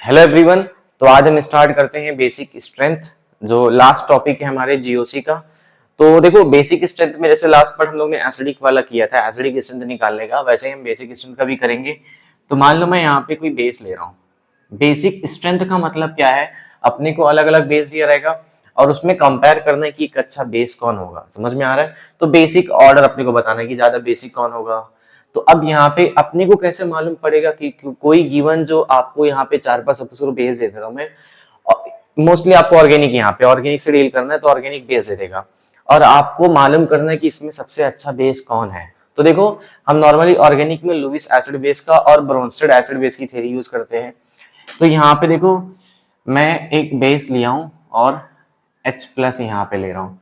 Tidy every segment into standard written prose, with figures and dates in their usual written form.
Hello everyone. तो आज हम स्टार्ट करते हैं बेसिक स्ट्रेंथ, जो लास्ट टॉपिक है हमारे जीओसी का। तो देखो, बेसिक स्ट्रेंथ में जैसे लास्ट पार्ट हम लोग ने एसिडिक वाला किया था, एसिडिक स्ट्रेंथ निकालने का, वैसे ही हम बेसिक स्ट्रेंथ का भी करेंगे। तो मान लो मैं यहाँ पे कोई बेस ले रहा हूँ। बेसिक स्ट्रेंथ का मतलब क्या है, अपने को अलग अलग बेस दिया रहेगा और उसमें कंपेयर करना है कि एक अच्छा बेस कौन होगा। समझ में आ रहा है? तो बेसिक ऑर्डर अपने को बताना है कि ज्यादा बेसिक कौन होगा। तो अब यहाँ पे अपने को कैसे मालूम पड़ेगा कि कोई गिवन जो आपको यहाँ पे 4-5 सपोज बेस दे देता हूँ मैं, मोस्टली आपको ऑर्गेनिक, यहाँ पे ऑर्गेनिक से डील करना है तो ऑर्गेनिक बेस दे देगा और आपको मालूम करना है कि इसमें सबसे अच्छा बेस कौन है। तो देखो, हम नॉर्मली ऑर्गेनिक में लुईस एसिड बेस का और ब्रोंस्टेड एसिड बेस की थ्योरी यूज करते हैं। तो यहाँ पे देखो, मैं एक बेस लिया हूं और H+ यहाँ पे ले रहा हूं।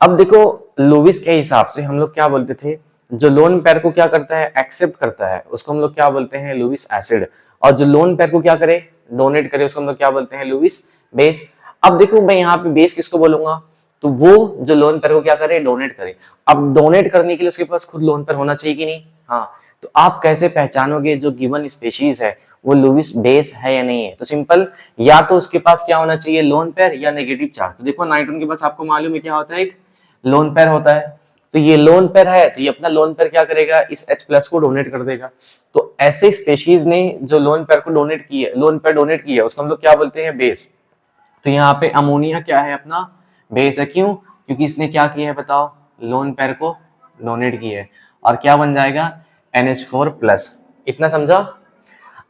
अब देखो, लुईस के हिसाब से हम लोग क्या बोलते थे, जो लोन पेयर को क्या करता है, एक्सेप्ट करता है, उसको हम लोग क्या बोलते हैं, लुईस एसिड। और जो लोन पेयर को क्या करे, डोनेट करे, उसको हम लोग क्या बोलते हैं, लुईस बेस। अब देखो, मैं यहाँ पे बेस किसको बोलूंगा, तो वो जो लोन पेयर को क्या करे, डोनेट करे। अब डोनेट करने के लिए उसके पास खुद लोन पेयर होना चाहिए कि नहीं? हाँ। तो आप कैसे पहचानोगे जो गिवन स्पेशीज है वो लुईस बेस है या नहीं है? तो सिंपल, या तो उसके पास क्या होना चाहिए, लोन पेयर या नेगेटिव चार्ज। तो देखो, नाइट्रोजन के पास आपको मालूम है क्या होता है, एक लोन पेयर होता है। तो ये लोन पेयर है, तो ये अपना लोन पेयर क्या करेगा, इस H+ को डोनेट कर देगा। तो ऐसे स्पेशीज ने जो लोन पेयर को डोनेट की है, लोन पेयर डोनेट की है, उसको हम लोग क्या बोलते हैं, बेस। तो यहाँ पे अमोनिया क्या है, अपना बेस है। क्यों? क्योंकि इसने क्या किया है बताओ, लोन पेयर को डोनेट की है और क्या बन जाएगा, NH4+। इतना समझा?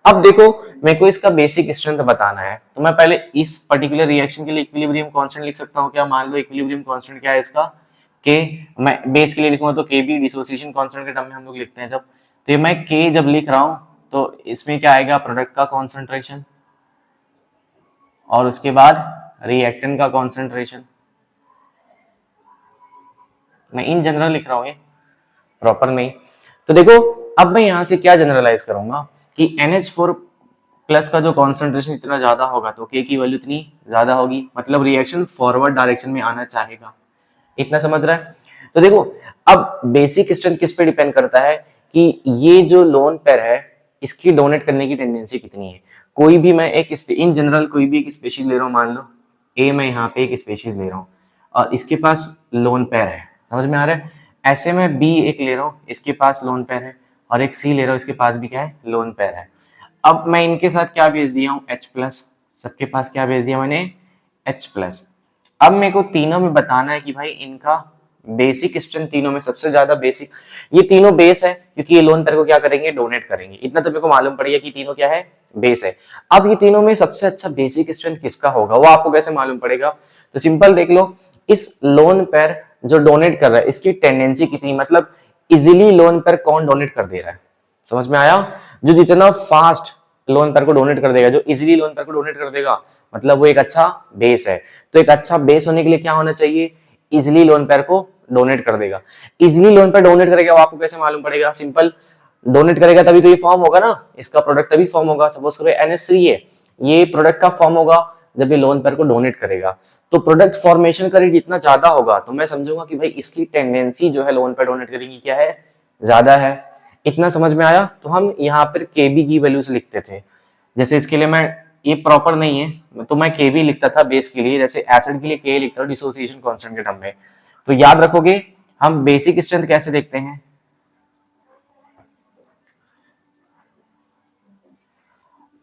अब देखो, मेरे को इसका बेसिक स्ट्रेंथ बताना है, तो मैं पहले इस पर्टिकुलर रिएक्शन के लिए इक्विलिब्रियम कांस्टेंट लिख सकता हूँ क्या? मान लो इक्विलिब्रियम कांस्टेंट क्या है इसका, के। मैं बेस के लिए लिखूंगा तो के बी, डिसोसिएशन कांस्टेंट के टर्म में हम लोग लिखते हैं जब। तो मैं के जब लिख रहा हूं तो इसमें क्या आएगा, प्रोडक्ट का कॉन्सेंट्रेशन और उसके बाद रिएक्टेंट का कॉन्सेंट्रेशन। मैं इन जनरल लिख रहा हूँ, ये प्रॉपर नहीं। तो देखो, अब मैं यहां से क्या जनरलाइज करूंगा कि NH4+ का जो कॉन्सेंट्रेशन इतना ज्यादा होगा तो के की वैल्यू इतनी ज्यादा होगी, मतलब रिएक्शन फॉरवर्ड डायरेक्शन में आना चाहेगा। इतना समझ रहा है? तो देखो, अब बेसिक स्ट्रेंथ किस पे डिपेंड करता है कि ये जो लोन पेयर है इसकी डोनेट करने की टेंडेंसी कितनी है। कोई भी मैं एक इन जनरल कोई भी एक स्पेशीज ले रहा हूं, मान लो ए, मैं यहाँ पे एक स्पेशीज ले रहा हूँ और इसके पास लोन पेयर है। समझ में आ रहा है? ऐसे में बी एक ले रहा हूँ, इसके पास लोन पेयर है, और एक सी ले रहा हूँ, इसके पास भी क्या है, लोन पेयर है। अब मैं इनके साथ क्या भेज दिया हूँ, H+। सबके पास क्या भेज दिया मैंने, H+। अब मेरे को तीनों में बताना है कि भाई इनका बेसिक स्ट्रेंथ, तीनों में सबसे ज्यादा बेसिक, ये तीनों बेस है क्योंकि ये लोन पेयर को क्या करेंगे, डोनेट करेंगे। इतना तो मेरे को मालूम पड़ेगा कि तीनों क्या है, बेस है। अब ये तीनों में सबसे अच्छा बेसिक स्ट्रेंथ किसका होगा, वो आपको कैसे मालूम पड़ेगा? तो सिंपल देख लो, इस लोन पेयर जो डोनेट कर रहा है इसकी टेंडेंसी कितनी, मतलब इजिली लोन पेयर कौन डोनेट कर दे रहा है। समझ में आया? जो जितना फास्ट लोन पेयर को डोनेट कर देगा, जो इजीली लोन पेयर को डोनेट कर देगा, मतलब वो एक अच्छा बेस है। तो एक अच्छा बेस होने के लिए क्या होना चाहिए, इजीली लोन पेयर को डोनेट कर देगा। इजीली लोन पेयर डोनेट करेगा, वो आपको कैसे मालूम पड़ेगा? सिंपल, डोनेट करेगा तभी तो ये फॉर्म होगा ना, इसका प्रोडक्ट तभी फॉर्म होगा। सपोज करो NH3 है, ये प्रोडक्ट का फॉर्म होगा जब ये लोन पेयर को डोनेट करेगा। तो प्रोडक्ट फॉर्मेशन का रेट जितना ज्यादा होगा तो मैं समझूंगा कि भाई इसकी टेंडेंसी जो है लोन पेयर डोनेट करने की क्या है, ज्यादा है। इतना समझ में आया? तो हम यहाँ पर केबी की वैल्यूज लिखते थे। जैसे इसके लिए मैं, ये प्रॉपर नहीं है तो मैं केबी लिखता था बेस के लिए, जैसे एसिड के लिए के लिखता हूँ डिसोसिएशन कांस्टेंट के टर्म में। तो याद रखोगे, हम बेसिक स्ट्रेंथ कैसे देखते हैं।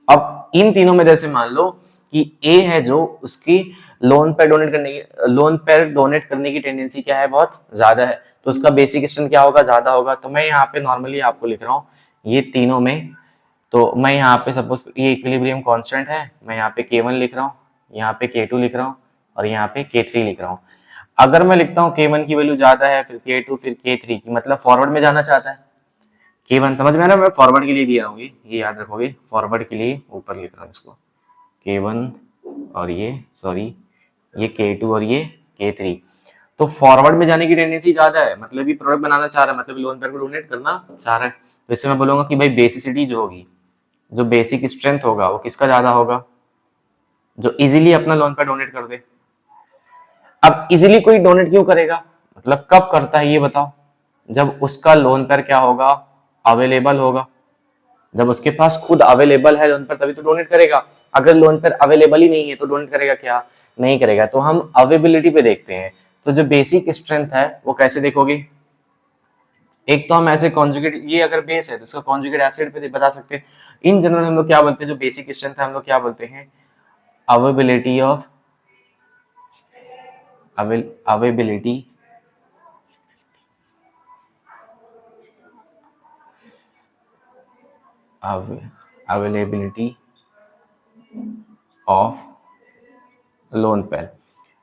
अब इन तीनों में जैसे मान लो कि ए है जो, उसकी लोन पेयर डोनेट करने की टेंडेंसी क्या है, बहुत ज्यादा है, तो उसका बेसिक स्ट्रेंथ क्या होगा, ज्यादा होगा। तो मैं यहाँ पे नॉर्मली आपको लिख रहा हूँ ये तीनों में। तो मैं यहाँ पे सपोज ये इक्विलिब्रियम कांस्टेंट है, मैं यहाँ पे K1 लिख रहा हूँ, यहाँ पे K2 लिख रहा हूँ और यहाँ पे K3 लिख रहा हूँ। अगर मैं लिखता हूँ K1 की वैल्यू ज्यादा है, फिर K2, फिर K3 की, मतलब फॉरवर्ड में जाना चाहता है। K1 समझ में आ रहा है? मैं फॉरवर्ड के लिए दिया हूँ, ये याद रखोगे, फॉरवर्ड के लिए ऊपर लिख रहा हूँ इसको, K1 और ये सॉरी, ये K2 और ये K3। तो फॉरवर्ड में जाने की टेंडेंसी ज्यादा है, मतलब ये प्रोडक्ट बनाना चाह रहा है, मतलब लोन पेयर को डोनेट करना चाह रहा है। तो इससे मैं बोलूंगा कि भाई बेसिसिटी जो होगी, जो बेसिक स्ट्रेंथ होगा, वो किसका ज्यादा होगा, जो इजीली अपना लोन पेयर डोनेट कर दे। अब इजीली कोई डोनेट क्यों करेगा, मतलब कब करता है ये बताओ, जब उसका लोन पेयर क्या होगा, अवेलेबल होगा। जब उसके पास खुद अवेलेबल है लोन पर तभी तो डोनेट करेगा। अगर लोन पर अवेलेबल ही नहीं है तो डोनेट करेगा क्या? नहीं करेगा। तो हम अवेलेबिलिटी पे देखते हैं। तो जो बेसिक स्ट्रेंथ है वो कैसे देखोगे? एक तो हम ऐसे कॉन्जुगेट, ये अगर बेस है तो उसका कॉन्जुगेट एसिड पे बता सकते हैं। इन जनरल हम लोग क्या बोलते हैं, जो बेसिक स्ट्रेंथ है हम लोग क्या बोलते हैं? Availability of availability availability of lone pair.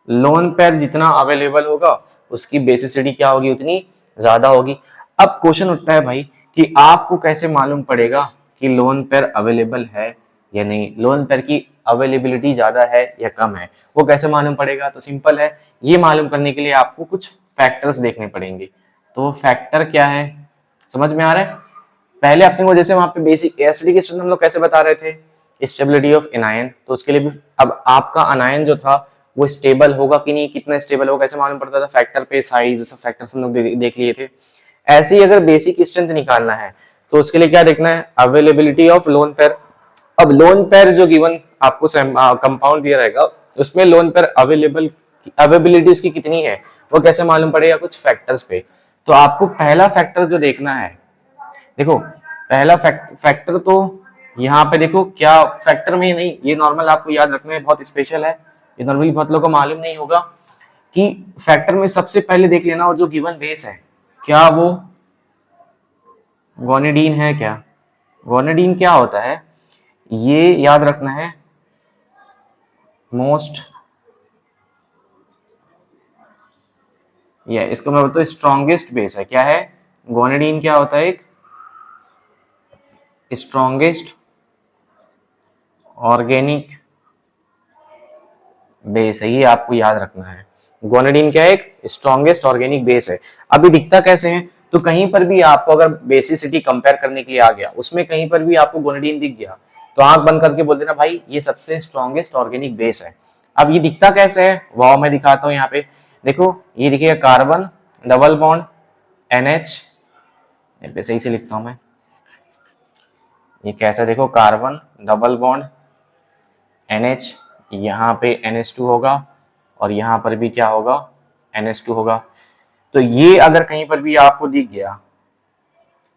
Lone pair जितना अवेलेबल होगा उसकी बेसिसिटी क्या होगी? उतनी ज्यादा होगी। अब क्वेश्चन उठता है भाई कि आपको कैसे मालूम पड़ेगा कि लोन पेयर अवेलेबल है या नहीं, लोन पेयर की अवेलेबिलिटी ज्यादा है या कम है, वो कैसे मालूम पड़ेगा? तो सिंपल है, ये मालूम करने के लिए आपको कुछ फैक्टर्स देखने पड़ेंगे। तो वो फैक्टर क्या है, समझ में आ रहा है? पहले अपने को जैसे वहां पे बेसिक एसिडिक के स्ट्रेंथ हम लोग कैसे बता रहे थे? Stability of anion. तो उसके लिए भी अब आपका अनायन जो था वो स्टेबल होगा कि नहीं, कितना स्टेबल होगा कैसे मालूम पड़ता था? फैक्टर पे साइज, सब फैक्टर्स हम लोग देख लिए थे। ऐसे ही अगर बेसिक स्ट्रेंथ निकालना है तो उसके लिए क्या देखना है? Availability of lone pair. अब लोन पेयर जो गिवन आपको कंपाउंड दिया रहेगा उसमें लोन पेयर अवेलेबिलिटी उसकी कितनी है वो कैसे मालूम पड़ेगा? कुछ फैक्टर्स पे। तो आपको पहला फैक्टर जो देखना है, देखो पहला फैक्टर तो यहाँ पे देखो क्या फैक्टर में नहीं, ये नॉर्मल आपको याद रखना है, बहुत स्पेशल है, ये नॉर्मली बहुत लोगों को मालूम नहीं होगा कि फैक्टर में सबसे पहले देख लेना और जो गिवन बेस है क्या वो गोनिडीन है क्या? गोनिडीन क्या होता है ये याद रखना है। मोस्ट ये इसको मैं बोलता हूँ स्ट्रॉन्गेस्ट बेस है। क्या है? गोनिडीन क्या होता है? एक स्ट्रॉन्गेस्ट ऑर्गेनिक बेस है, ये आपको याद रखना है। गोनेडीन क्या है? एक स्ट्रॉन्गेस्ट ऑर्गेनिक बेस है। अभी दिखता कैसे है? तो कहीं पर भी आपको अगर बेसिसिटी कंपेयर करने के लिए आ गया उसमें कहीं पर भी आपको गोनेडीन दिख गया तो आंख बंद करके बोल देना भाई ये सबसे स्ट्रॉन्गेस्ट ऑर्गेनिक बेस है। अब ये दिखता कैसे है? वाह, मैं दिखाता हूँ यहाँ पे। देखो ये दिखेगा कार्बन डबल बॉन्ड NH, यहाँ पे सही से लिखता हूं मैं, ये कैसा देखो कार्बन डबल बॉन्ड NH, यहाँ पे NH2 होगा और यहाँ पर भी क्या होगा? NH2 होगा। तो ये अगर कहीं पर भी आपको दिख गया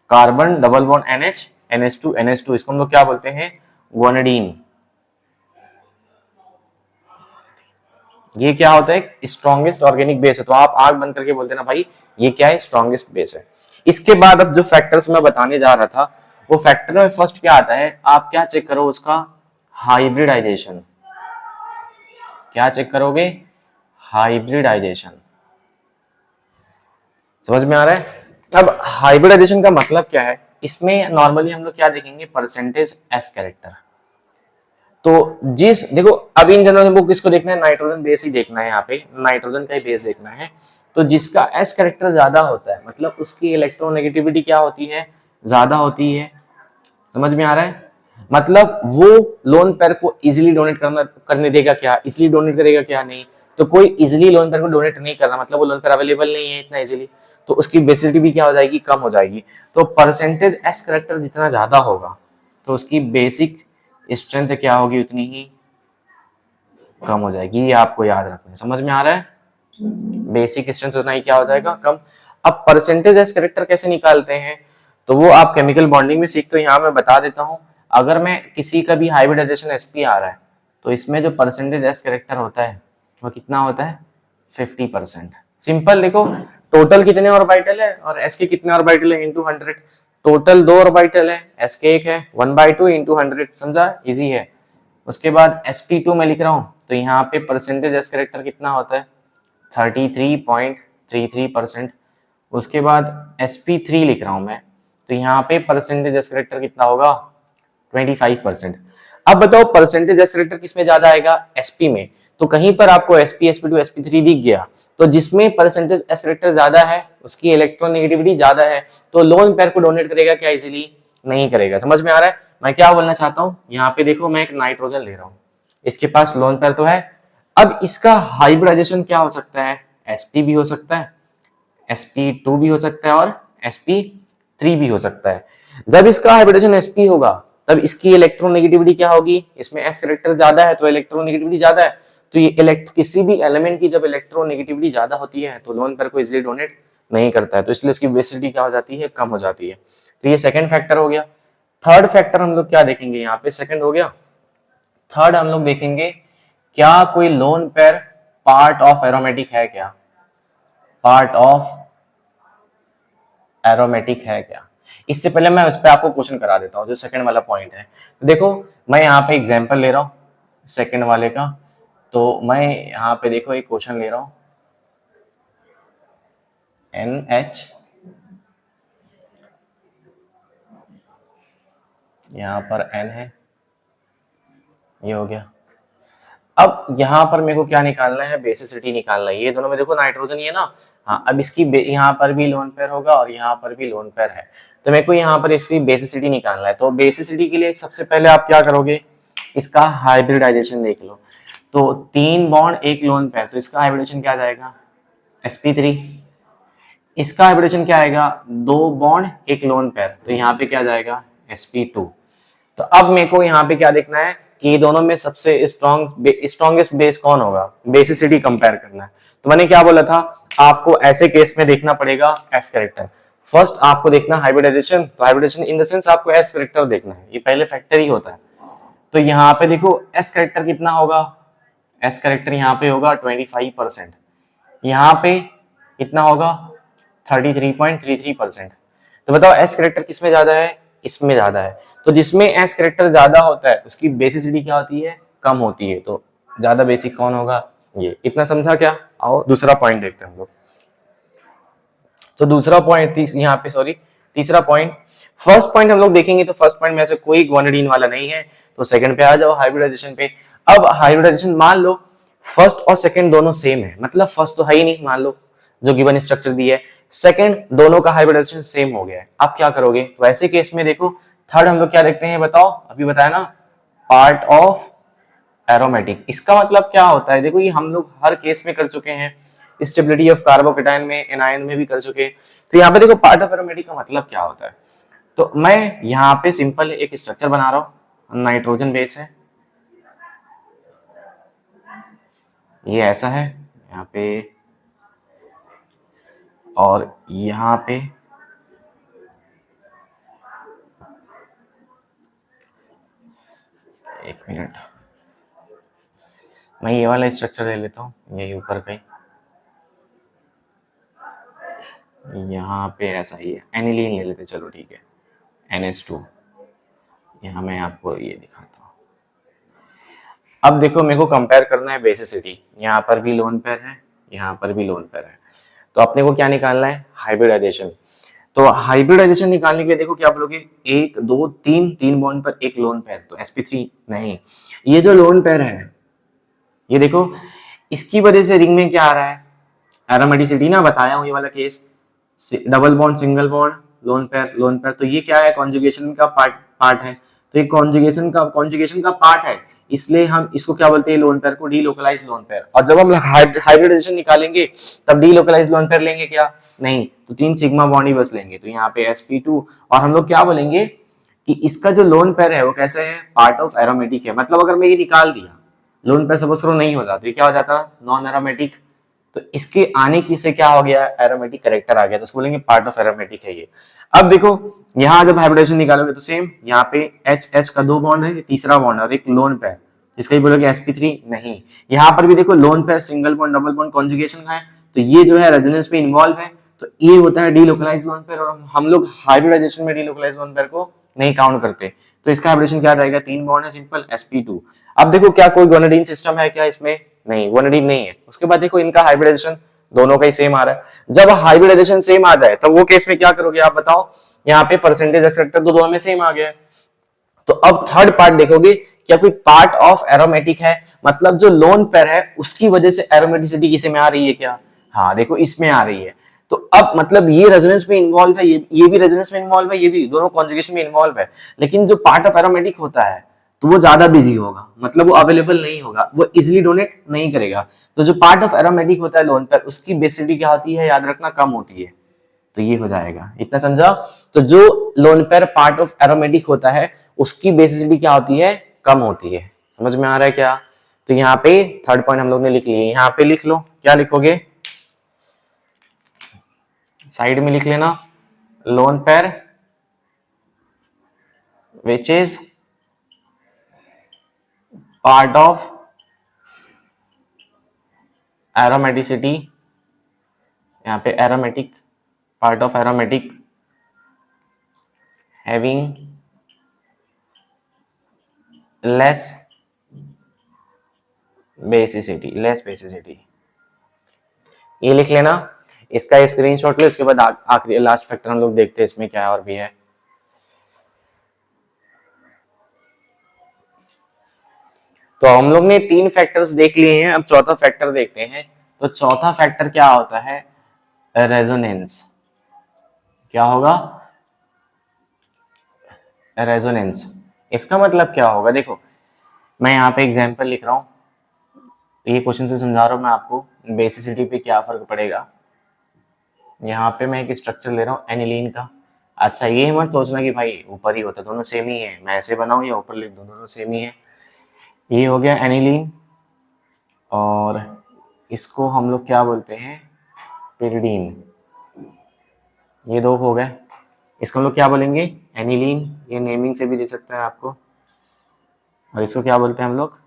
carbon double bond NH NH2 इसको हम लोग क्या बोलते हैं? गोनेडीन। ये क्या होता है? स्ट्रॉन्गेस्ट ऑर्गेनिक बेस है। तो आप आग बंद करके बोलते ना भाई ये क्या है? स्ट्रॉन्गेस्ट बेस है। इसके बाद अब जो फैक्टर्स मैं बताने जा रहा था वो फैक्टर में फर्स्ट क्या आता है? आप क्या चेक करो? उसका हाइब्रिडाइजेशन। क्या चेक करोगे? हाइब्रिडाइजेशन। समझ में आ रहा है? अब हाइब्रिडाइजेशन का मतलब क्या है? इसमें नॉर्मली हम लोग क्या देखेंगे? Percentage S character. तो जिस देखो अब इन जनरल हमको किसको देखना है? नाइट्रोजन बेस ही देखना है, यहाँ पे नाइट्रोजन का ही बेस देखना है। तो जिसका एस कैरेक्टर ज्यादा होता है मतलब उसकी इलेक्ट्रोनेगेटिविटी क्या होती है? ज्यादा होती है। समझ में आ रहा है? मतलब वो लोन पेयर को इजीली डोनेट करने देगा क्या? इजीली डोनेट करेगा क्या? नहीं। तो कोई इजीली लोन पेयर को डोनेट नहीं कर रहा मतलब वो लोन पेयर अवेलेबल नहीं है इतना इजीली, तो उसकी बेसिसिटी भी क्या हो जाएगी? कम हो जाएगी। तो परसेंटेज एस करेक्टर जितना ज्यादा होगा तो उसकी बेसिक स्ट्रेंथ क्या होगी? उतनी ही कम हो जाएगी। ये आपको याद रखना है। समझ में आ रहा है? बेसिक स्ट्रेंथ उतना ही क्या हो जाएगा? कम। अब परसेंटेज एस करेक्टर कैसे निकालते हैं? तो वो आप केमिकल बॉन्डिंग में सीखते हो, यहाँ मैं बता देता हूँ। अगर मैं किसी का भी हाइब्रिडाइजेशन sp आ रहा है तो इसमें जो परसेंटेज एस करेक्टर होता है वो कितना होता है? 50%। सिंपल देखो, टोटल कितने ऑर्बिटल है और एस के कितने ऑर्बिटल है इंटू 100। टोटल 2 ऑर्बिटल है, एस के 1 है, 1/2 इंटू 100। समझा? इजी है। उसके बाद sp2 में लिख रहा हूँ तो यहाँ पे परसेंटेज एस करेक्टर कितना होता है? 33.33%। उसके बाद sp3 लिख रहा हूं मैं तो यहाँ पे परसेंटेज एस करेक्टर कितना होगा? 25%। अब बताओ परसेंटेज एस करेक्टर किसमें ज्यादा आएगा? sp में। तो कहीं पर आपको sp sp2 sp3 दिख गया तो जिसमें परसेंटेज एस करेक्टर ज्यादा है उसकी इलेक्ट्रोनेगेटिविटी ज्यादा है तो लोन पेयर को डोनेट करेगा क्या? इजीली नहीं करेगा। समझ में आ रहा है मैं क्या बोलना चाहता हूँ? यहाँ पे देखो मैं एक नाइट्रोजन ले रहा हूँ, इसके पास लोन पेयर तो है। अब इसका हाइब्रिडाइजेशन क्या हो सकता है? sp भी हो सकता है, sp2 भी हो सकता है और sp3 भी हो सकता है। जब इसका हाइब्रिडेशन sp होगा तब इसकी इलेक्ट्रोनेगेटिविटी क्या होगी, इसमें s कैरेक्टर ज्यादा है तो इलेक्ट्रोनेगेटिविटी ज्यादा है, तो ये किसी भी एलिमेंट की जब इलेक्ट्रोनेगेटिविटी ज्यादा होती है तो लोन पेयर को इजीली डोनेट नहीं करता है, तो इसलिए उसकी बेसिसिटी क्या हो जाती है, कम हो जाती है। तो ये सेकंड फैक्टर हो गया। थर्ड फैक्टर हम लोग क्या देखेंगे, यहाँ पे सेकंड हो गया। थर्ड हम लोग देखेंगे क्या कोई lone pair part of aromatic है क्या, पार्ट ऑफ एरोमेटिक है क्या। इससे पहले मैं उस पर आपको क्वेश्चन करा देता हूँ जो सेकंड वाला पॉइंट है। तो देखो मैं यहाँ पे एग्जांपल ले रहा हूँ सेकंड वाले का, तो मैं यहाँ पे देखो एक क्वेश्चन ले रहा हूँ NH, यहाँ पर N है, ये हो गया। अब यहाँ पर मेरे को क्या निकालना है, बेसिसिटी निकालना है। ये दोनों में देखो नाइट्रोजन ही है ना, हाँ अब इसकी यहाँ पर भी लोन पेयर होगा और यहाँ पर भी लोन पेयर है, तो मेरे को यहाँ पर इसकी बेसिसिटी निकालना है। तो बेसिसिटी के लिए सबसे पहले आप क्या करोगे, इसका हाइब्रिडाइजेशन देख लो। तो 3 बॉन्ड 1 लोन पेयर, तो इसका हाइब्रिडेशन क्या जाएगा sp3। इसका हाइब्रिडेशन क्या आएगा, 2 बॉन्ड 1 लोन पेयर, तो यहाँ पे क्या जाएगा sp2। तो अब मेरे को यहाँ पे क्या देखना है कि दोनों में सबसे स्ट्रॉन्गेस्ट बेस कौन होगा, बेसिसिटी कंपेयर करना है। तो मैंने क्या बोला था आपको, ऐसे केस में देखना पड़ेगा एस कैरेक्टर। फर्स्ट आपको देखना हाइब्रिडाइजेशन, तो हाइब्रिडाइजेशन इन द सेंस आपको एस कैरेक्टर देखना है, ये पहले फैक्टर ही होता है। तो यहाँ पे देखो एस कैरेक्टर कितना होगा, एस कैरेक्टर यहाँ पे होगा 25%, यहाँ पे कितना होगा 33.33%। तो बताओ एस कैरेक्टर किसमें ज्यादा है, इसमें ज्यादा है। तो जिसमें एस कैरेक्टर ज्यादा होता है उसकी बेसिसिटी क्या होती है, कम होती है। तो ज्यादा बेसिक कौन होगा, ये। इतना समझा क्या। आओ दूसरा पॉइंट देखते हैं हम लोग। तो दूसरा पॉइंट यहाँ पे सॉरी तीसरा पॉइंट, फर्स्ट पॉइंट हम लोग देखेंगे तो फर्स्ट पॉइंट में से कोई ग्वानिडीन वाला नहीं है, तो सेकंड पे आ जाओ हाइब्रिडाइजेशन पे। अब हाइब्रिडाइजेशन मान लो फर्स्ट और सेकंड दोनों सेम है, मतलब फर्स्ट तो है ही नहीं मान लो जो गिवन स्ट्रक्चर दी है, सेकंड दोनों का हाइब्रिडाइजेशन सेम हो गया है। अब क्या करोगे, तो ऐसे केस में देखो थर्ड हम लोग क्या देखते हैं, बताओ अभी बताया ना, पार्ट ऑफ एरोमेटिक। इसका मतलब क्या होता है, देखो ये हम लोग हर केस में कर चुके हैं, स्टेबिलिटी ऑफ कार्बोकेटायन में, एनायन में भी कर चुके हैं। तो यहाँ पे देखो पार्ट ऑफ एरोमेटिक का मतलब क्या होता है। तो मैं यहाँ पे सिंपल एक स्ट्रक्चर बना रहा हूँ, नाइट्रोजन बेस है, ये ऐसा है यहाँ पे, और यहाँ पे एक मिनट मैं ये वाला स्ट्रक्चर ले लेता हूँ, ये ऊपर का ही, यहाँ पे ऐसा ही है, एनिलीन ले लेते, चलो ठीक है, NH2। यहाँ मैं आपको ये दिखाता हूँ। अब देखो मेरे को कंपेयर करना है बेसिसिटी, यहाँ पर भी लोन पेयर है, यहाँ पर भी लोन पेयर है, तो अपने को क्या निकालना है, हाइब्रिडाइजेशन। तो हाइब्रिडाइजेशन निकालने के लिए देखो क्या बोलोगे, 1 2 3 3 बॉन्ड पर एक लोन पेयर, तो sp3 नहीं। ये जो लोन पेयर है ये देखो, इसकी वजह से रिंग में क्या आ रहा है, एरोमेटिसिटी ना, बताया हूँ ये वाला case, double bond single bond lone pair, तो ये क्या है, कॉन्जुगेशन का पार्ट है। तो ये कॉन्जुगेशन का पार्ट है, इसलिए हम इसको क्या बोलते हैं, लोन पेयर को डीलोकलाइज लोन पेयर। और जब हम हाइब्रिडाइजेशन निकालेंगे तब डीलोकलाइज लोन पेयर लेंगे क्या, नहीं, तो 3 सिग्मा बॉन्ड ही बस लेंगे। तो यहाँ पे sp2, और हम लोग क्या बोलेंगे कि इसका जो लोन पेयर है वो कैसे है, पार्ट ऑफ एरोमेटिक है। मतलब अगर मैं ये निकाल दिया, लोन पेयर सपोज करो नहीं होता, तो ये क्या हो जाता, नॉन एरोमेटिक। तो इसके आने की से क्या हो गया, एरोमेटिक कैरेक्टर आ गया, तो उसको बोलेंगे पार्ट ऑफ एरोमेटिक है ये। अब देखो यहाँ जब हाइब्रिडेशन निकालोगे तो सेम, यहाँ पे H का 2 बॉन्ड है, तीसरा बॉन्ड और एक लोन पेयर, इसका ही बोलोगे sp3 नहीं। यहाँ पर भी देखो lone pair single bond double bond conjugation का है, तो ये जो है रेजोनेंस में इन्वॉल्व है, तो ये होता है डीलोकलाइज लोन पेयर, और हम लोग हाइब्रिडाइजेशन में डीलोकलाइज लोन पेयर को नहीं काउंट करते। तो इसका हाइब्रिडेशन क्या रहेगा, 3 बॉन्ड है सिंपल, sp2। अब देखो क्या कोई गोनाडीन सिस्टम है क्या इसमें, नहीं, गोनाडीन नहीं है। उसके बाद देखो इनका हाइब्रिडाइजेशन दोनों का ही सेम आ रहा है। जब हाइब्रिडाइजेशन सेम आ जाए तब वो केस में क्या करोगे आप बताओ, यहाँ पे परसेंटेज एक्सपेक्टर तो दोनों में सेम आ गया है। तो अब थर्ड पार्ट देखोगे, क्या कोई पार्ट ऑफ एरोमेटिक है, मतलब जो लोन पेयर है उसकी वजह से एरोमेटिसिटी किसी में आ रही है क्या, हाँ देखो इसमें आ रही है। तो अब मतलब ये रेजोनेंस में इन्वॉल्व है, ये भी रेजोनेंस में इन्वॉल्व है, ये भी, दोनों कॉन्जुगेशन में इन्वॉल्व है। लेकिन जो पार्ट ऑफ एरोमेटिक होता है तो वो ज्यादा बिजी होगा, मतलब वो अवेलेबल नहीं होगा, वो इजिली डोनेट नहीं करेगा। तो जो पार्ट ऑफ एरोमेटिक होता है लोन पेयर, उसकी बेसिसिटी क्या होती है, याद रखना, कम होती है। तो ये हो जाएगा, इतना समझा। तो जो lone pair part of aromatic होता है उसकी बेसिसिटी क्या होती है, कम होती है। समझ में आ रहा है क्या? तो यहाँ पे थर्ड पॉइंट हम लोग ने लिख लिए, यहाँ पे लिख लो, क्या लिखोगे, साइड में लिख लेना, lone pair which is part of aromaticity, यहाँ पे aromatic, part of aromatic having less basicity, less basicity, ये लिख लेना। इसका स्क्रीनशॉट लो, इसके बाद आखिरी लास्ट फैक्टर हम लोग देखते हैं इसमें क्या और भी है। तो हम लोग ने 3 फैक्टर्स देख लिए हैं, अब चौथा फैक्टर देखते हैं। तो चौथा फैक्टर क्या होता है, रेजोनेंस। क्या होगा, रेजोनेंस। इसका मतलब क्या होगा, देखो मैं यहाँ पे एग्जांपल लिख रहा हूँ, ये क्वेश्चन से समझा रहा हूँ मैं आपको बेसिसिटी पे क्या फर्क पड़ेगा। यहाँ पे मैं एक स्ट्रक्चर ले रहा हूँ एनिलीन का। अच्छा ये मत सोचना कि भाई ऊपर ही होता, दोनों सेम ही है, मैं ऐसे बनाऊँ या ऊपर लिख दूँ, दोनों सेम ही है। ये हो गया एनिलीन, और इसको हम लोग क्या बोलते हैं, पिरिडीन। ये दो हो गए, इसको हम लोग क्या बोलेंगे, एनिलीन। ये नेमिंग से भी दे सकता है आपको। और इसको क्या बोलते हैं हम लोग,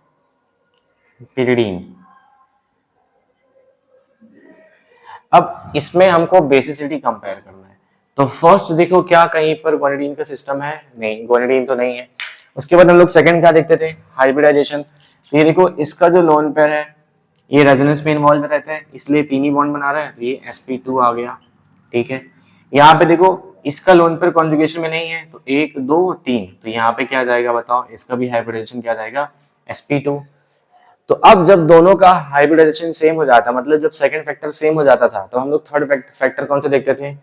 पिरिडीन। अब इसमें हमको बेसिसिटी कंपेयर करना है। तो फर्स्ट देखो क्या कहीं पर ग्वानिडीन का सिस्टम है, नहीं ग्वानिडीन तो नहीं है। उसके बाद हम लोग सेकंड क्या देखते थे, हाइब्रिडाइजेशन। तो ये देखो इसका जो लोन पेयर है ये रेजोनेंस में इन्वॉल्व रहता है, इसलिए 3 ही बॉन्ड बना रहा है, तो ये sp2 आ गया। ठीक है, यहाँ पे देखो इसका लोन पेयर कॉन्जुगेशन में नहीं है, तो 1 2 3, तो यहाँ पे क्या जाएगा बताओ, इसका भी हाइब्रिडाइजेशन क्या जाएगा, sp2। तो अब जब दोनों का हाइब्रिडाइजेशन सेम हो जाता, मतलब जब सेकंड फैक्टर सेम हो जाता था, तो हम लोग थर्ड फैक्टर कौन से देखते थे,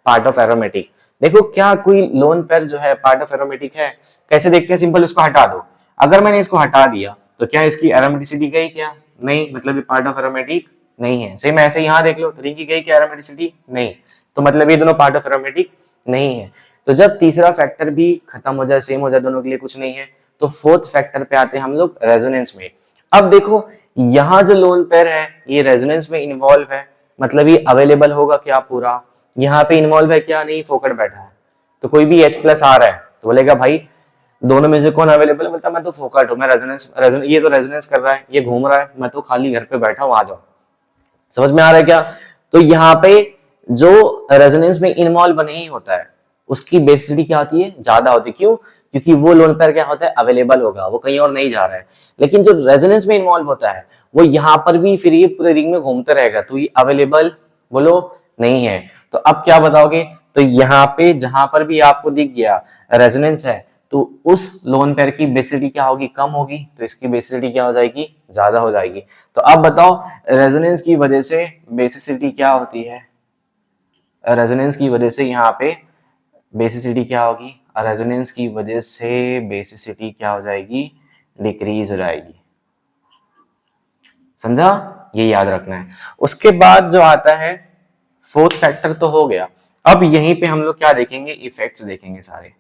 पार्ट ऑफ एरोमेटिक। देखो क्या कोई लोन पेयर जो है पार्ट ऑफ एरोमेटिक है, कैसे देखते हैं, सिंपल इसको हटा दो। अगर मैंने इसको हटा दिया तो क्या इसकी एरोमेटिसिटी गई क्या, नहीं, मतलब ये पार्ट ऑफ एरोमेटिक नहीं है। सेम ऐसे यहाँ देख लो, 3 की गई क्या एरोमेटिसिटी, नहीं, तो मतलब ये दोनों पार्ट ऑफ एरोमेटिक नहीं है। तो जब तीसरा फैक्टर भी खत्म हो जाए, सेम हो जाए, दोनों के लिए कुछ नहीं है, तो फोर्थ फैक्टर पे आते हैं हम लोग, रेजोनेंस में। अब देखो यहाँ जो लोन पेयर है ये रेजोनेंस में इन्वॉल्व है, मतलब ये अवेलेबल होगा क्या पूरा, यहाँ पे इन्वॉल्व है क्या, नहीं, फोकट बैठा है। तो कोई भी H प्लस आ रहा है तो बोलेगा भाई दोनों में से कौन अवेलेबल है, बोलता मैं तो फोकट हूँ, मैं ये तो रेजोनेंस कर रहा है, ये घूम रहा है, मैं तो खाली घर पे बैठा हूँ, आ जाओ। समझ में आ रहा है क्या? तो यहाँ पे जो रेजोनेंस में इन्वॉल्व नहीं होता है उसकी बेसिसिटी क्या होती है, ज्यादा होती है। क्यों? क्योंकि वो लोन पेयर क्या होता है, अवेलेबल होगा, वो कहीं और नहीं जा रहा है। लेकिन जो रेजोनेंस में इन्वॉल्व होता है वो यहाँ पर भी फिर ये पूरे रिंग में घूमते रहेगा, तो ये अवेलेबल बोलो नहीं है। तो अब क्या बताओगे, तो यहाँ पे जहां पर भी आपको दिख गया रेजोनेंस है, तो उस लोन पेयर की बेसिसिटी क्या होगी, कम होगी, तो इसकी बेसिसिटी क्या हो जाएगी, ज्यादा हो जाएगी। तो अब बताओ रेजोनेंस की वजह से बेसिसिटी क्या होती है, रेजोनेंस की वजह से यहाँ पे बेसिसिटी क्या होगी, रेजोनेंस की वजह से बेसिसिटी क्या हो जाएगी, डिक्रीज हो जाएगी। समझा, ये याद रखना है। उसके बाद जो आता है फोर्थ फैक्टर तो हो गया। अब यहीं पे हम लोग क्या देखेंगे, इफेक्ट्स देखेंगे सारे।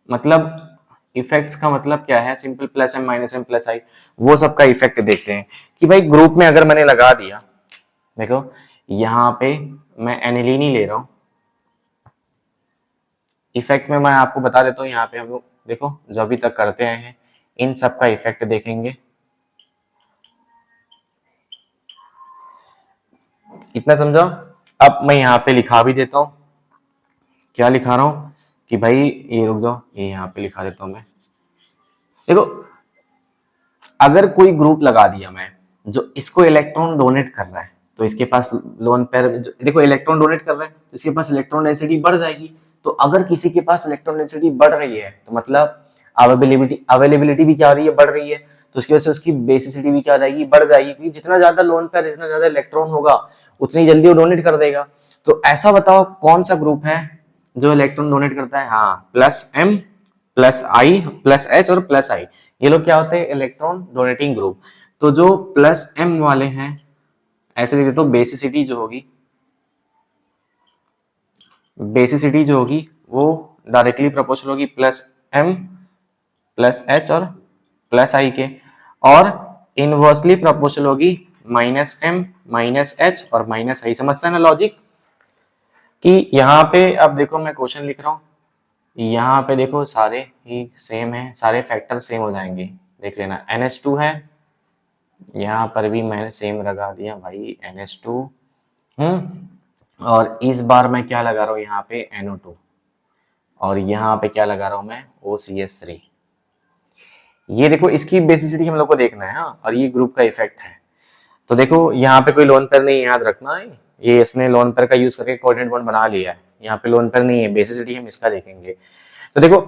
मतलब इफेक्ट्स का मतलब क्या है, simple plus M minus M plus I, वो सबका इफेक्ट देखते हैं कि भाई ग्रुप में अगर मैंने लगा दिया, देखो यहाँ पे मैं एनिलीन ही ले रहा हूं, इफेक्ट में मैं आपको बता देता हूँ। यहाँ पे हम लोग देखो जो अभी तक करते आए हैं इन सब का इफेक्ट देखेंगे। इतना समझो। अब मैं यहाँ पे लिखा भी देता हूँ, क्या लिखा रहा हूँ कि भाई ये रुक जाओ, ये यहाँ पे लिखा देता हूँ मैं। देखो अगर कोई ग्रुप लगा दिया मैं जो इसको इलेक्ट्रॉन डोनेट कर रहा है, तो इसके पास लोन पेयर देखो इलेक्ट्रॉन डोनेट कर रहा है तो इसके पास इलेक्ट्रॉन डेंसिटी बढ़ जाएगी। तो अगर किसी के पास इलेक्ट्रॉन डेंसिटी बढ़ रही है तो मतलब अवेलेबिलिटी भी क्या हो रही है, बढ़ रही है, तो उसकी वजह से उसकी बेसिसिटी भी क्या हो जाएगी, बढ़ जाएगी, क्योंकि जितना ज्यादा लोन पेयर, जितना ज्यादा इलेक्ट्रॉन होगा उतनी जल्दी वो डोनेट कर देगा। तो ऐसा बताओ कौन सा ग्रुप है जो इलेक्ट्रॉन डोनेट करता है, हाँ, प्लस एम प्लस आई प्लस एच और प्लस आई, ये लोग क्या होते हैं, इलेक्ट्रॉन डोनेटिंग ग्रुप। तो जो प्लस एम वाले हैं, ऐसे लिख देता हूं, बेसिसिटी जो होगी बेसिसिटी जो होगी वो डायरेक्टली प्रोपोर्शनल होगी प्लस एम प्लस एच और प्लस आई के, और इनवर्सली प्रोपोर्शनल होगी माइनस एम माइनस एच और माइनस आई। समझते हैं ना लॉजिक? कि यहाँ पे अब देखो मैं क्वेश्चन लिख रहा हूँ, यहाँ पे देखो सारे ही सेम है, सारे फैक्टर सेम हो जाएंगे। देख लेना NH2 है, यहाँ पर भी मैंने सेम लगा दिया भाई NH2। और इस बार मैं क्या लगा रहा हूँ यहाँ पे NO2, और यहाँ पे क्या लगा रहा हूँ मैं OCH3। ये देखो इसकी बेसिसिटी हम लोग को देखना है। हाँ, और ये ग्रुप का इफेक्ट है। तो देखो यहाँ पे कोई लोन पेयर नहीं, याद रखना है, ये इसने लोन पेयर का यूज करके कोऑर्डिनेट बॉन्ड बना लिया है। यहाँ पे लोन पेयर नहीं है, बेसिसिटी हम इसका देखेंगे। तो देखो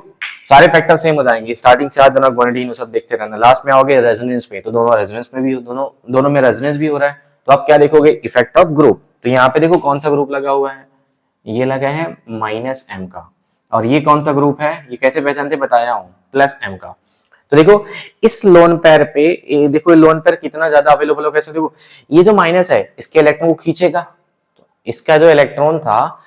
सारे फैक्टर सेम हो जाएंगे, स्टार्टिंग से आज जनक गोनेडीन सब देखते रहना, लास्ट में आओगे रेजोनेंस पे, तो दोनों रेजोनेंस में भी दोनों में रेजोनेंस भी हो रहा है। तो आप क्या देखोगे? Effect of group. तो यहाँ पे देखो कौन सा ग्रुप लगा हुआ है, ये लगा है माइनस एम का, और ये कौन सा ग्रुप है, ये कैसे पहचानते बताया हूँ, प्लस एम का। तो देखो इस लोन पेयर पे, देखो लोन पेयर कितना ज्यादा अवेलेबल हो, कैसे देखो ये जो माइनस है इसके इलेक्ट्रॉन को खींचेगा, तो इसका जो इलेक्ट्रॉन था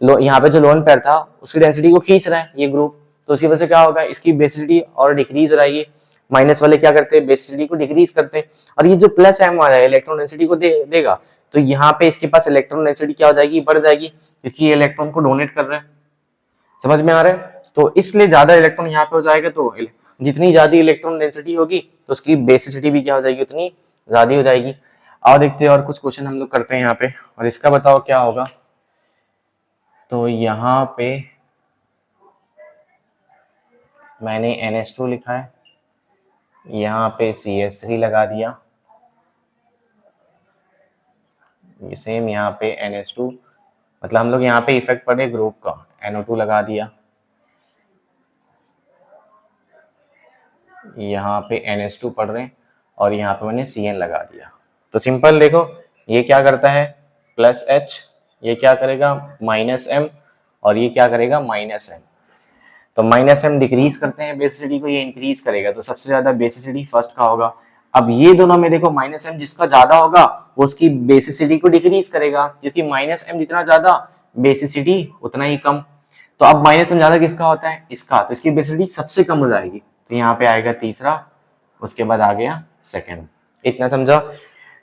यहाँ पे जो लोन पेयर था उसकी डेंसिटी को खींच रहा है ये ग्रुप, तो उसकी वजह से क्या होगा, इसकी बेसिसिटी और डिक्रीज हो रहा है। माइनस वाले क्या करते हैं, बेसिसिटी को डिक्रीज करते हैं, और ये जो प्लस एम वाला है इलेक्ट्रॉन डेंसिटी को देगा, तो यहाँ पे इसके पास इलेक्ट्रॉन डेंसिटी क्या हो जाएगी, बढ़ जाएगी, क्योंकि ये इलेक्ट्रॉन को डोनेट कर रहा है। समझ में आ रहा है? तो इसलिए ज्यादा इलेक्ट्रॉन यहाँ पे हो जाएगा, तो जितनी ज्यादा इलेक्ट्रॉन डेंसिटी होगी तो उसकी बेसिसिटी भी क्या हो जाएगी, उतनी ज्यादा हो जाएगी। आओ देखते हैं और कुछ क्वेश्चन हम लोग करते हैं यहाँ पे, और इसका बताओ क्या होगा। तो यहाँ पे मैंने NH2 लिखा है, यहाँ पे CH3 लगा दिया, सेम यहाँ पे NH2, मतलब हम लोग यहाँ पे इफेक्ट पड़े ग्रुप का, NO2 लगा दिया, यहाँ पे NH2 पढ़ रहे हैं, और यहाँ पे मैंने Cn लगा दिया। तो सिंपल देखो ये क्या करता है प्लस H, ये क्या करेगा माइनस M, और ये क्या करेगा माइनस M। तो माइनस M डिक्रीज करते हैं बेसिसिटी को, ये इंक्रीज करेगा, तो सबसे ज्यादा बेसिसिटी फर्स्ट का होगा। अब ये दोनों में देखो माइनस M जिसका ज्यादा होगा वो उसकी बेसिसिटी को डिक्रीज करेगा, क्योंकि माइनस M जितना ज्यादा बेसिसिटी उतना ही कम। तो अब माइनस M ज्यादा किसका होता है, इसका, तो इसकी बेसिसिटी सबसे कम हो जाएगी, तो यहाँ पे आएगा तीसरा, उसके बाद आ गया सेकंड। इतना समझा?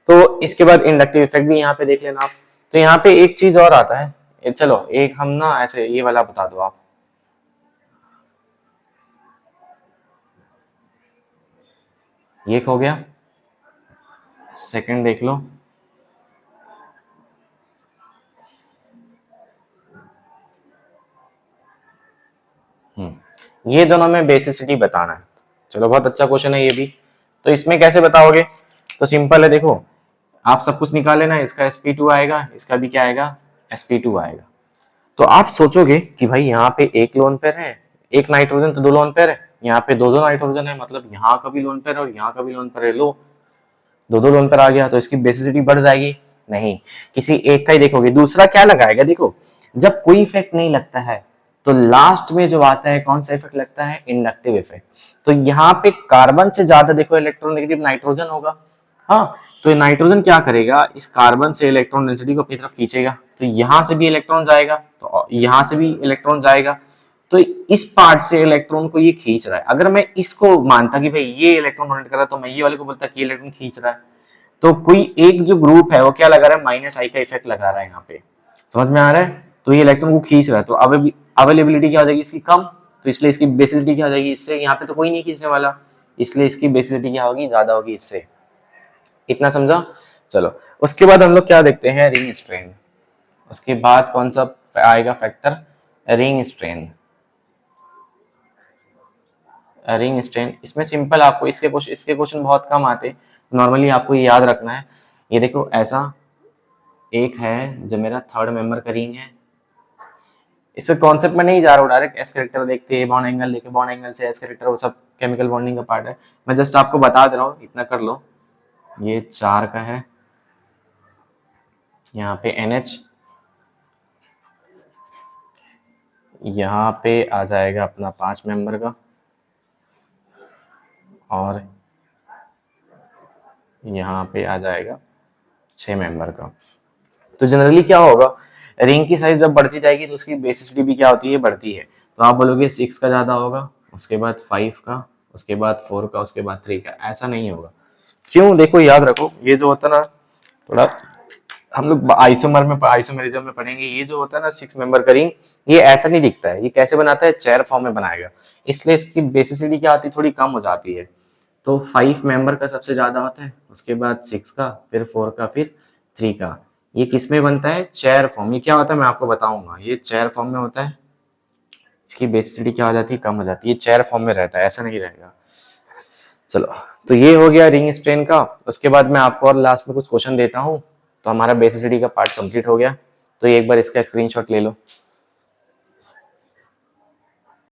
तो इसके बाद इंडक्टिव इफेक्ट भी यहाँ पे देख लेना आप। तो यहाँ पे एक चीज और आता है, चलो एक हम ना ऐसे ये वाला बता दो आप, ये हो गया, सेकंड देख लो, ये दोनों में बेसिसिटी बताना है। चलो बहुत अच्छा क्वेश्चन है ये भी। तो इसमें कैसे बताओगे? तो सिंपल है, देखो आप सब कुछ निकाल लेना, इसका sp2 आएगा, इसका भी क्या आएगा sp2 आएगा। तो आप सोचोगे कि भाई यहाँ पे एक लोन पेयर है, एक नाइट्रोजन तो दो लोन पेयर है, यहाँ पे दो दो नाइट्रोजन है, मतलब यहाँ का भी लोन पेयर है और यहाँ का भी लोन पेयर है, लो दो दो लोन पेयर आ गया, तो इसकी बेसिसिटी बढ़ जाएगी? नहीं, किसी एक का ही देखोगे। दूसरा क्या लगाएगा, देखो जब कोई इफेक्ट नहीं लगता है तो लास्ट में जो आता है कौन सा इफेक्ट लगता है, इंडक्टिव इफेक्ट। तो यहाँ पे कार्बन से ज्यादा देखो इलेक्ट्रोनेगेटिव नाइट्रोजन होगा। हाँ, तो नाइट्रोजन क्या करेगा, इस कार्बन से इलेक्ट्रॉन डेंसिटी को अपनी तरफ खींचेगा, तो यहां से भी इलेक्ट्रॉन जाएगा, तो यहां से भी इलेक्ट्रॉन जाएगा, तो इस पार्ट से इलेक्ट्रॉन को ये खींच रहा है। अगर मैं इसको मानता कि भाई ये इलेक्ट्रॉन डोनेट कर रहा है, तो मैं ये वाले को बोलता कि इलेक्ट्रॉन खींच रहा है। तो कोई एक जो ग्रुप है वो क्या लगा रहा है, माइनस आई का इफेक्ट लगा रहा है यहाँ पे। समझ में आ रहा है? तो ये इलेक्ट्रॉन को खींच रहा है, तो अवेलेबिलिटी क्या हो जाएगी इसकी, कम, तो इसलिए इसकी बेसिसिटी क्या हो जाएगी, इससे यहाँ पे तो कोई नहीं खींचने वाला, इसलिए इसकी बेसिसिटी क्या होगी, ज्यादा होगी इससे। इतना समझा? चलो उसके बाद हम लोग क्या देखते हैं, रिंग स्ट्रेन। उसके बाद कौन सा आएगा factor, ring strain. Ring strain इसमें सिंपल, आपको इसके क्वेश्चन बहुत कम आते, नॉर्मली आपको ये याद रखना है। ये देखो ऐसा एक है जो मेरा थर्ड मेंबर का रिंग है, इसके कॉन्सेप्ट में नहीं जा रहा हूँ, डायरेक्ट एस कैरेक्टर देखते हैं, बॉन्ड एंगल लेके, बॉन्ड एंगल से एस कैरेक्टर, वो सब केमिकल बॉन्डिंग का पार्ट है। मैं जस्ट आपको बता दे रहा हूँ, इतना कर लो। ये 4 का है, यहाँ पे NH, यहाँ पे आ जाएगा अपना 5 मेंबर का, और यहाँ पे आ जाएगा 6 मेंबर का। तो जनरली क्या होगा, रिंग की साइज जब बढ़ती जाएगी तो उसकी बेसिसिटी भी क्या होती है, बढ़ती है। तो आप बोलोगे 6 का ज्यादा होगा, उसके बाद 5 का, उसके बाद 4 का, उसके बाद 3 का, ऐसा नहीं होगा। क्यों? देखो याद रखो, ये जो होता है ना, थोड़ा हम लोग आइसोमेरिज्म में पढ़ेंगे, ये जो होता है ना 6 मेंबर का रिंग, ये ऐसा नहीं दिखता है, ये कैसे बनाता है, चेयर फॉर्म में बनाएगा, इसलिए इसकी बेसिसिटी क्या आती है, थोड़ी कम हो जाती है। तो 5 मेंबर का सबसे ज्यादा होता है, उसके बाद 6 का, फिर 4 का, फिर 3 का। ये किस में बनता है, चेयर फॉर्म। ये क्या होता है मैं आपको बताऊंगा, ये चेयर फॉर्म में होता है, इसकी बेसिसिटी क्या हो जाती है, कम हो जाती है, ये चेयर फॉर्म में रहता है, ऐसा नहीं रहेगा। चलो, तो ये हो गया रिंग स्ट्रेन का। उसके बाद मैं आपको और लास्ट में कुछ क्वेश्चन देता हूँ, तो हमारा बेसिसिटी का पार्ट कंप्लीट हो गया। तो एक बार इसका स्क्रीनशॉट ले लो।